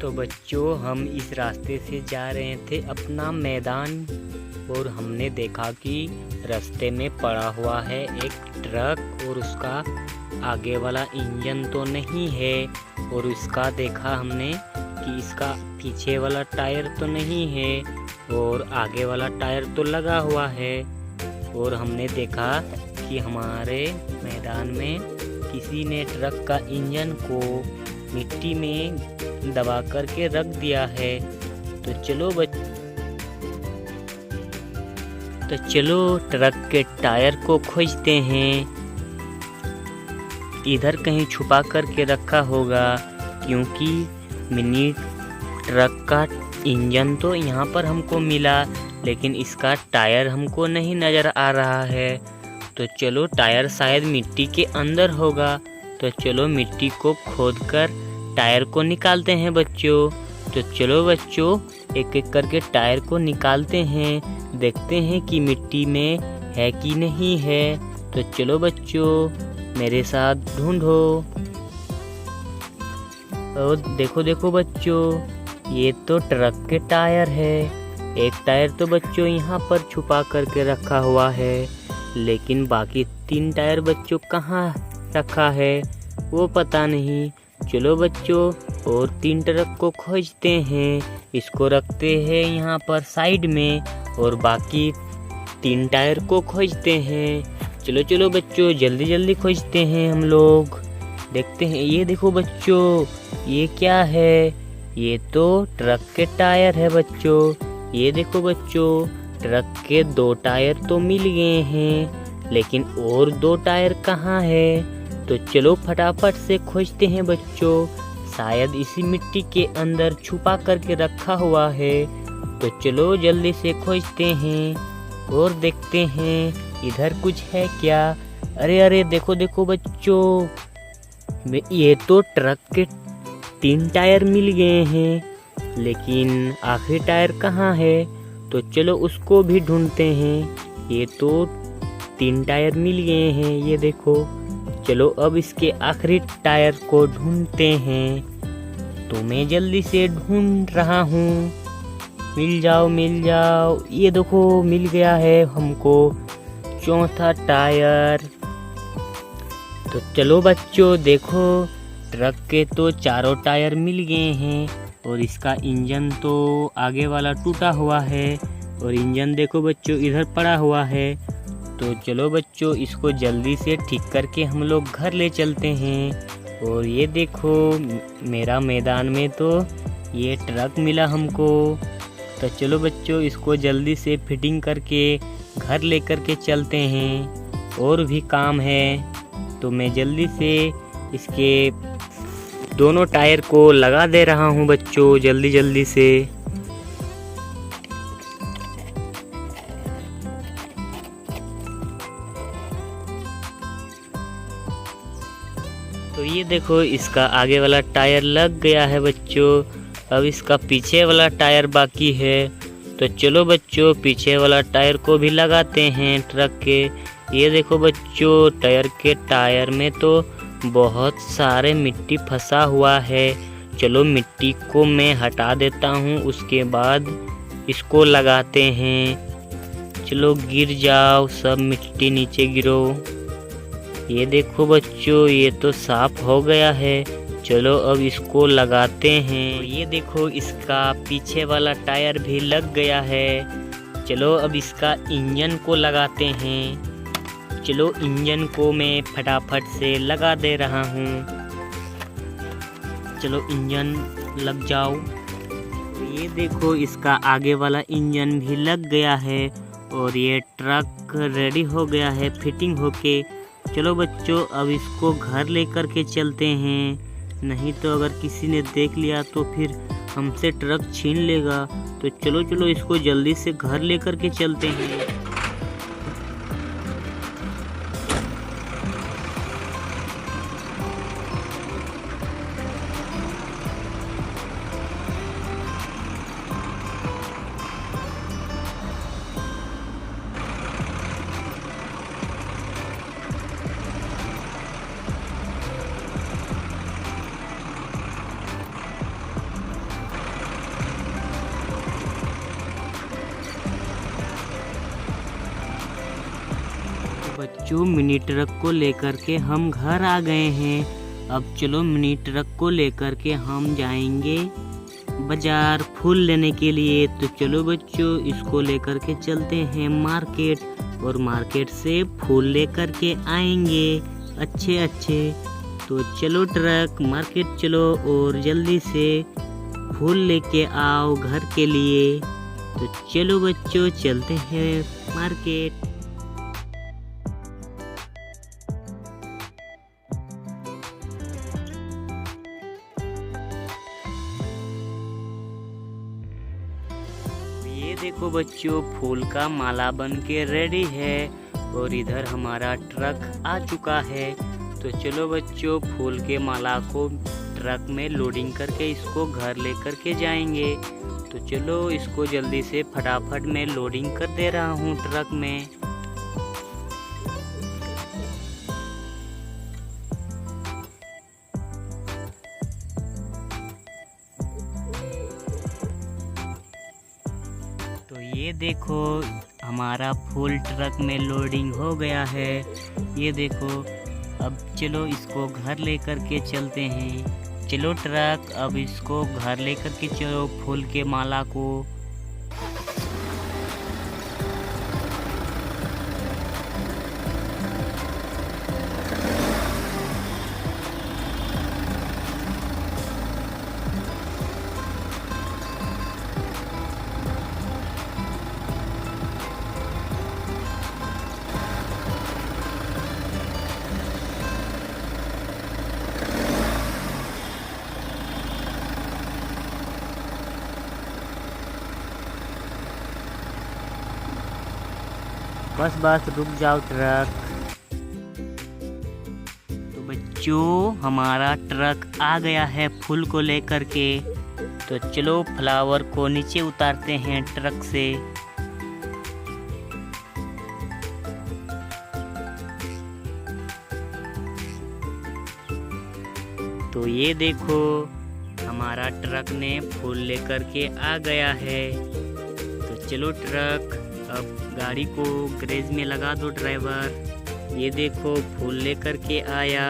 तो बच्चों हम इस रास्ते से जा रहे थे अपना मैदान और हमने देखा कि रास्ते में पड़ा हुआ है एक ट्रक और उसका आगे वाला इंजन तो नहीं है और इसका देखा हमने कि इसका पीछे वाला टायर तो नहीं है और आगे वाला टायर तो लगा हुआ है। और हमने देखा कि हमारे मैदान में किसी ने ट्रक का इंजन को मिट्टी में दबा करके रख दिया है। तो चलो ट्रक के टायर को खोजते हैं। इधर कहीं छुपा करके रखा होगा क्योंकि मिनी ट्रक का इंजन तो यहाँ पर हमको मिला लेकिन इसका टायर हमको नहीं नज़र आ रहा है। तो चलो टायर शायद मिट्टी के अंदर होगा। तो चलो मिट्टी को खोदकर टायर को निकालते हैं बच्चों। तो चलो बच्चों एक एक करके टायर को निकालते हैं, देखते हैं कि मिट्टी में है कि नहीं है। तो चलो बच्चों मेरे साथ ढूंढो। और देखो बच्चों ये तो ट्रक के टायर है। एक टायर तो बच्चों यहाँ पर छुपा करके रखा हुआ है लेकिन बाकी 3 टायर बच्चों कहाँ रखा है वो पता नहीं। चलो बच्चों और 3 ट्रक को खोजते हैं, इसको रखते हैं यहाँ पर साइड में और बाकी 3 टायर को खोजते हैं। चलो बच्चों जल्दी खोजते हैं हम लोग। देखते हैं ये देखो बच्चों ये क्या है, ये तो ट्रक के टायर है बच्चों। ये देखो बच्चों ट्रक के 2 टायर तो मिल गए हैं लेकिन और 2 टायर कहाँ है। तो चलो फटाफट से खोजते हैं बच्चों, शायद इसी मिट्टी के अंदर छुपा करके रखा हुआ है। तो चलो जल्दी से खोजते हैं और देखते हैं इधर कुछ है क्या। अरे देखो बच्चों ये तो ट्रक के 3 टायर मिल गए हैं लेकिन आखिरी टायर कहाँ है। तो चलो उसको भी ढूंढते हैं। ये तो 3 टायर मिल गए हैं ये देखो। चलो अब इसके आखिरी टायर को ढूंढते हैं। तो मैं जल्दी से ढूंढ रहा हूँ। मिल जाओ। ये देखो मिल गया है हमको 4था टायर। तो चलो बच्चों देखो ट्रक के तो 4 टायर मिल गए हैं और इसका इंजन तो आगे वाला टूटा हुआ है और इंजन देखो बच्चों इधर पड़ा हुआ है। तो चलो बच्चों इसको जल्दी से ठीक करके हम लोग घर ले चलते हैं। और ये देखो मेरा मैदान में तो ये ट्रक मिला हमको। तो चलो बच्चों इसको जल्दी से फिटिंग करके घर ले करके चलते हैं, और भी काम है। तो मैं जल्दी से इसके दोनों टायर को लगा दे रहा हूँ बच्चों जल्दी से। तो ये देखो इसका आगे वाला टायर लग गया है बच्चों, अब इसका पीछे वाला टायर बाकी है। तो चलो बच्चों पीछे वाला टायर को भी लगाते हैं ट्रक के। ये देखो बच्चों टायर में तो बहुत सारे मिट्टी फंसा हुआ है। चलो मिट्टी को मैं हटा देता हूँ, उसके बाद इसको लगाते हैं। चलो गिर जाओ सब मिट्टी नीचे गिरो। ये देखो बच्चों ये तो साफ हो गया है। चलो अब इसको लगाते हैं। ये देखो इसका पीछे वाला टायर भी लग गया है। चलो अब इसका इंजन को लगाते हैं। चलो इंजन को मैं फटाफट से लगा दे रहा हूँ। चलो इंजन लग जाओ। ये देखो इसका आगे वाला इंजन भी लग गया है और ये ट्रक रेडी हो गया है फिटिंग होके। चलो बच्चों अब इसको घर लेकर के चलते हैं, नहीं तो अगर किसी ने देख लिया तो फिर हमसे ट्रक छीन लेगा। तो चलो इसको जल्दी से घर लेकर के चलते हैं। बच्चों मिनी ट्रक को लेकर के हम घर आ गए हैं। अब चलो मिनी ट्रक को लेकर के हम जाएंगे बाजार फूल लेने के लिए। तो चलो बच्चों इसको लेकर के चलते हैं मार्केट और मार्केट से फूल लेकर के आएंगे अच्छे अच्छे। तो चलो ट्रक मार्केट चलो और जल्दी से फूल लेके आओ घर के लिए। तो चलो बच्चों चलते हैं मार्केट। ये देखो बच्चों फूल का माला बन के रेडी है और इधर हमारा ट्रक आ चुका है। तो चलो बच्चों फूल के माला को ट्रक में लोडिंग करके इसको घर लेकर के जाएंगे। तो चलो इसको जल्दी से फटाफट में लोडिंग कर दे रहा हूँ ट्रक में। तो ये देखो हमारा फूल ट्रक में लोडिंग हो गया है। ये देखो अब चलो इसको घर लेकर के चलते हैं। चलो ट्रक अब इसको घर लेकर के चलो फूल के माला को। बस रुक जाओ ट्रक। तो बच्चों हमारा ट्रक आ गया है फूल को लेकर के। तो चलो फ्लावर को नीचे उतारते हैं ट्रक से। तो ये देखो हमारा ट्रक ने फूल लेकर के आ गया है। तो चलो ट्रक अब गाड़ी को गैरेज में लगा दो ड्राइवर। ये देखो फूल लेकर के आया।